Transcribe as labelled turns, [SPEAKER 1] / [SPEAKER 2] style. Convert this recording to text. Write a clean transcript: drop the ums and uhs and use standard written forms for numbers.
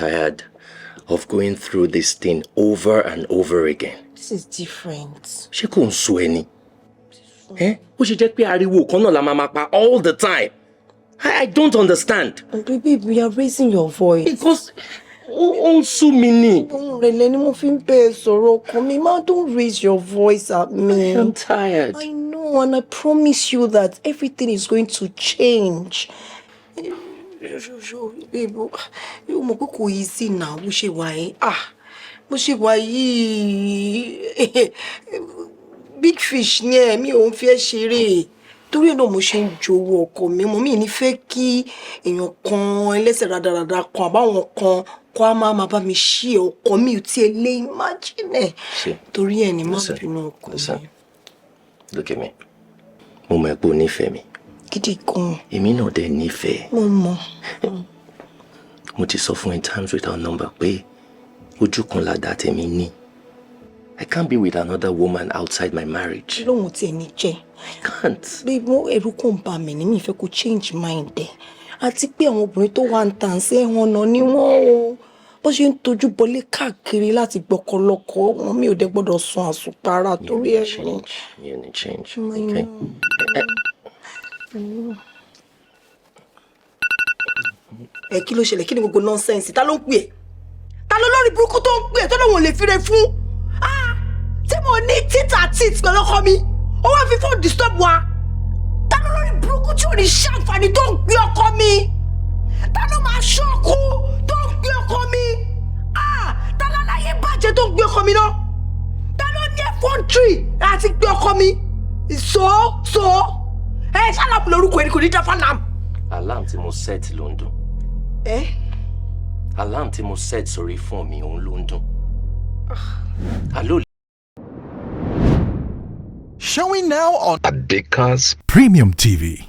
[SPEAKER 1] tired of going through this thing over and over again.
[SPEAKER 2] This is different.
[SPEAKER 1] She couldn't sue any. Eh? Who should just be ariwo kono la mama pa all the time? I don't understand.
[SPEAKER 2] Baby, we are raising your voice.
[SPEAKER 1] Because sue me ni.
[SPEAKER 2] Don't raise your voice at me.
[SPEAKER 1] I'm tired.
[SPEAKER 2] I know, and I promise you that everything is going to change. Babe, you mo ko easy now. Bó ṣe wà yìí. Big fish ni ẹ mi ò ń fẹ́ ṣeré. Torí náà mo ṣe ń jowó ọkọ mi. Mo mi ní fẹ́ kí èèyàn kan ẹlẹ́sẹ̀ rádaràda kan àbáwọn kan kó a máa bá mi ṣí ọkọ mi ò tiẹ̀ lè imagine. Torí ẹ ní má bínú ọkọ mi.
[SPEAKER 1] Look at me. Mo mọ̀ pé o nífẹ̀ẹ́ mi.
[SPEAKER 2] Gidi gan.
[SPEAKER 1] Èmi náà dẹ̀ nífẹ̀ẹ́.
[SPEAKER 2] Mo mọ̀.
[SPEAKER 1] Mo ti sọ fún ẹ times without number pé ojú kan ládàá tèmi ní. I can't be with another woman outside my marriage.
[SPEAKER 2] Lóhun tí ẹni jẹ́.
[SPEAKER 1] I can't.
[SPEAKER 2] Babe, mo ẹ̀rù kò ń bà mí ní mi fẹ́ kó change mind ẹ̀. Àti pé àwọn obìnrin tó wà ń tàn sí ẹ̀wọ̀n náà ni wọ́n o. Bó ṣe ń tojú bọlé káàkiri láti gbọ́kọ lọ́kọ wọn mi ò dẹ̀ gbọ́dọ̀ sun àsùnpara torí ẹ̀ ni.
[SPEAKER 1] You need change. Okay.
[SPEAKER 2] Kí ló ṣẹlẹ̀ kí ni gbogbo nonsense ta ló ń pè é? Ta ló lórí burúkú tó ń pè é tó lóun ò lè fire fún? Tí mo ní títà tit pẹ̀lú ọkọ mi, ó wá fi fóònù disturb wa. Ta ló lórí burúkú tí ò ní ṣàǹfààní tó ń gbé ọkọ mi? Ta ló máa ṣọ́kú tó ń gbé ọkọ mi? Ta ló láyé bàjẹ́ tó ń gbé ọkọ mi náà? Ta ló ní ẹ̀fọ́ntì láti gbé ọkọ mi? Ṣálàpù lórúkọ ẹni kò ní jẹ́ fálàm.
[SPEAKER 1] Alarm tí mo set ló ń dún. Alarm tí mo set sórí fóònù mi òun ló ń dún. Hello.
[SPEAKER 3] Showing now on ADEKAZ Premium TV.